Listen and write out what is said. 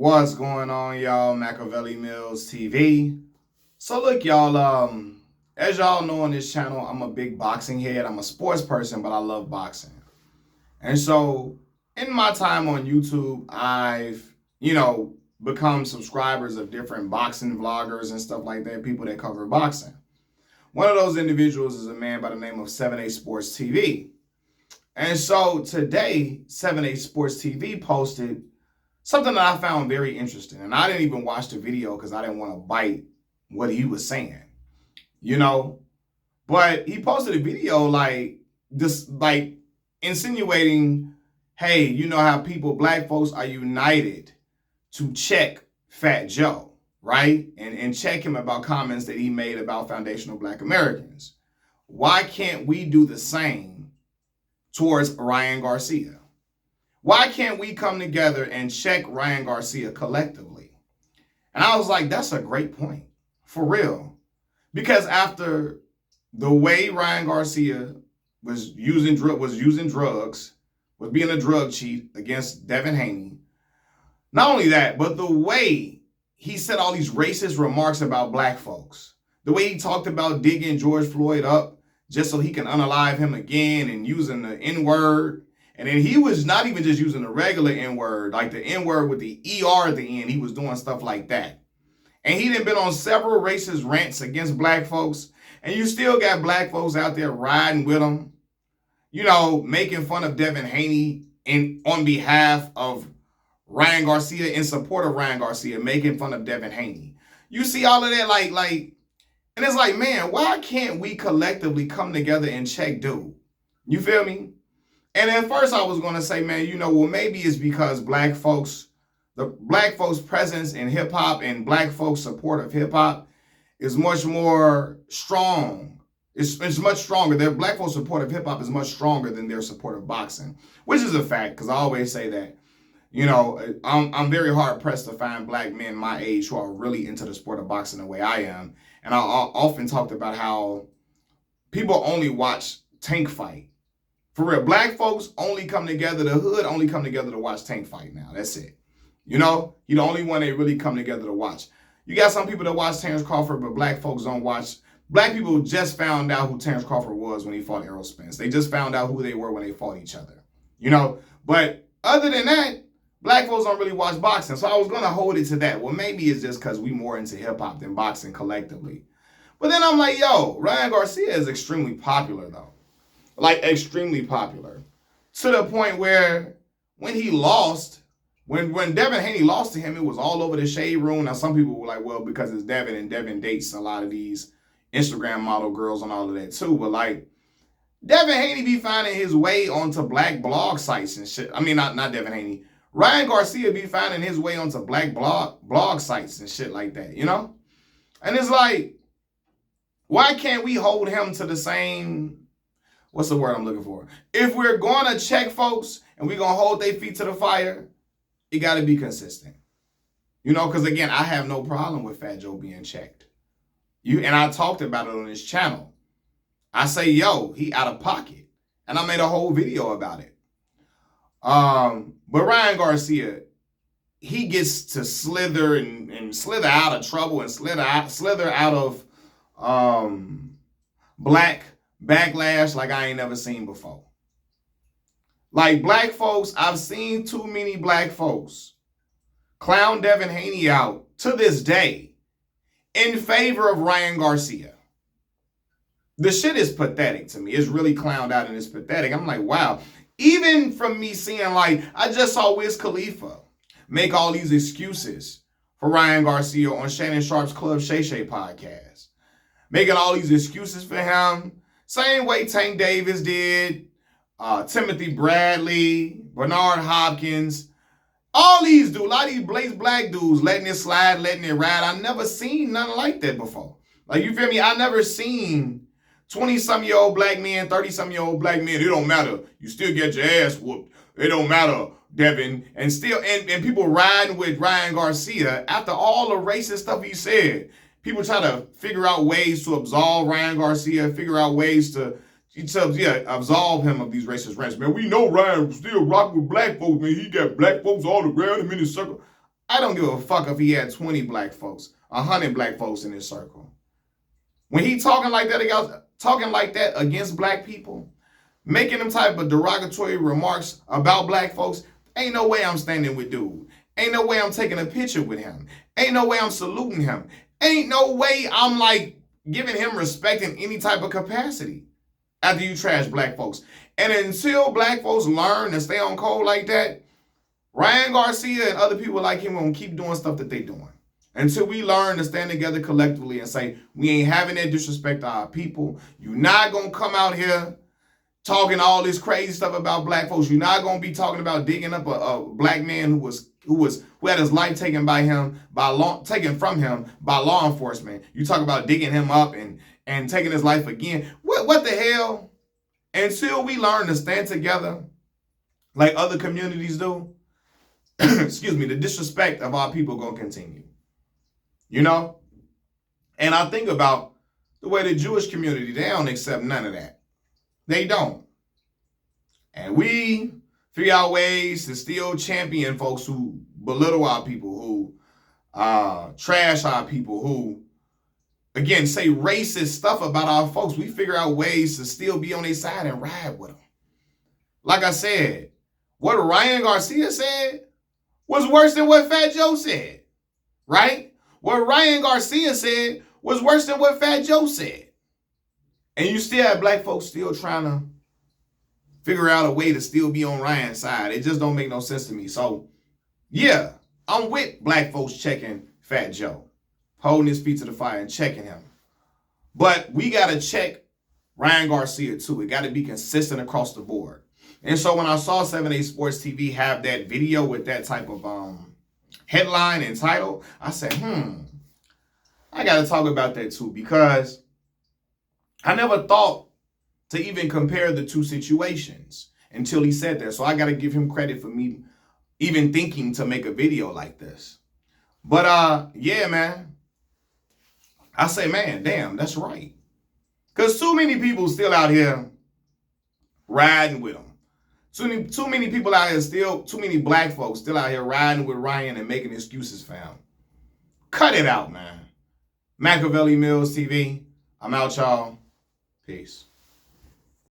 What's going on, y'all? Machiavelli Mills TV. So look, y'all, as y'all know on this channel, I'm a big boxing head. I'm a sports person, but I love boxing. And so in my time on YouTube, I've, become subscribers of different boxing vloggers and stuff like that, people that cover boxing. One of those individuals is a man by the name of 7A Sports TV. And so today, 7A Sports TV posted something that I found very interesting. And I didn't even watch the video because I didn't want to bite what he was saying, But he posted a video like insinuating, hey, you know how black folks are united to check Fat Joe, right? And check him about comments that he made about foundational Black Americans. Why can't we do the same towards Ryan Garcia? Why can't we come together and check Ryan Garcia collectively? And I was like, that's a great point, for real. Because after the way Ryan Garcia was using drugs, was being a drug cheat against Devin Haney, not only that, but the way he said all these racist remarks about black folks, the way he talked about digging George Floyd up just so he can unalive him again and using the N-word. And then he was not even just using the regular N-word, like the N-word with the ER at the end. He was doing stuff like that. And he done been on several racist rants against black folks. And you still got black folks out there riding with him, making fun of Devin Haney on behalf of Ryan Garcia, in support of Ryan Garcia, making fun of Devin Haney. You see all of that, and it's like, man, why can't we collectively come together and check dude? You feel me? And at first I was going to say, man, maybe it's because the black folks' presence in hip hop and black folks' support of hip hop is much more strong. It's much stronger. Their black folks' support of hip hop is much stronger than their support of boxing, which is a fact, because I always say that, I'm very hard pressed to find black men my age who are really into the sport of boxing the way I am. And I often talked about how people only watch Tank fight. For real, black folks only come together, the hood only come together to watch Tank fight now. That's it. You're the only one they really come together to watch. You got some people that watch Terrence Crawford, but black folks don't watch. Black people just found out who Terrence Crawford was when he fought Errol Spence. They just found out who they were when they fought each other. But other than that, black folks don't really watch boxing. So I was going to hold it to that. Well, maybe it's just because we more into hip hop than boxing collectively. But then I'm like, Ryan Garcia is extremely popular though. Extremely popular. To the point where when he lost, when Devin Haney lost to him, it was all over the shade room. Now, some people were like, well, because it's Devin, and Devin dates a lot of these Instagram model girls and all of that too. But Devin Haney be finding his way onto black blog sites and shit. I mean, not Devin Haney. Ryan Garcia be finding his way onto black blog sites and shit like that, And it's like, why can't we hold him to the same... What's the word I'm looking for? If we're going to check folks and we're going to hold their feet to the fire, it got to be consistent. Because again, I have no problem with Fat Joe being checked. And I talked about it on this channel. I say, he out of pocket. And I made a whole video about it. But Ryan Garcia, he gets to slither and slither out of trouble and slither out of black backlash like I ain't never seen before. Black folks, I've seen too many black folks clown Devin Haney out to this day in favor of Ryan Garcia. The shit is pathetic to me. It's really clowned out and it's pathetic. I'm like, wow. Even from me seeing, I just saw Wiz Khalifa make all these excuses for Ryan Garcia on Shannon Sharp's Club Shay Shay podcast. Making all these excuses for him. Same way Tank Davis did, Timothy Bradley, Bernard Hopkins, all these dudes, a lot of these black dudes letting it slide, letting it ride. I never seen nothing like that before. You feel me? I never seen 20-some-year-old black men, 30-some-year-old black men. It don't matter. You still get your ass whooped. It don't matter, Devin. And people riding with Ryan Garcia after all the racist stuff he said. People try to figure out ways to absolve Ryan Garcia, figure out ways to absolve him of these racist rants. Man, we know Ryan still rocking with black folks, man. He got black folks all around him in his circle. I don't give a fuck if he had 20 black folks, 100 black folks in his circle. When he talking like that against black people, making them type of derogatory remarks about black folks, ain't no way I'm standing with dude. Ain't no way I'm taking a picture with him. Ain't no way I'm saluting him. Ain't no way I'm like giving him respect in any type of capacity after you trash black folks. And until black folks learn and stay on code like that, Ryan Garcia and other people like him gonna keep doing stuff that they doing. Until we learn to stand together collectively and say, we ain't having that disrespect to our people. You're not gonna come out here talking all this crazy stuff about black folks. You're not gonna be talking about digging up a black man who had his life taken from him by law enforcement. You talk about digging him up and taking his life again. What the hell? Until we learn to stand together like other communities do, excuse me, the disrespect of our people gonna continue. You know? And I think about the way the Jewish community, they don't accept none of that. They don't. And we figure out ways to still champion folks who belittle our people, who trash our people, who, again, say racist stuff about our folks. We figure out ways to still be on their side and ride with them. Like I said, what Ryan Garcia said was worse than what Fat Joe said, right? What Ryan Garcia said was worse than what Fat Joe said. And you still have black folks still trying to figure out a way to still be on Ryan's side. It just don't make no sense to me. So, yeah, I'm with black folks checking Fat Joe, holding his feet to the fire and checking him. But we got to check Ryan Garcia too. It got to be consistent across the board. And so when I saw 7A Sports TV have that video with that type of headline and title, I said, I got to talk about that too, because I never thought to even compare the two situations until he said that. So I got to give him credit for me even thinking to make a video like this. But yeah, man, I say, man, damn, that's right. Because too many people still out here riding with him. Too many people out here still, too many black folks still out here riding with Ryan and making excuses for him. Cut it out, man. Machiavelli Mills TV. I'm out, y'all. Peace.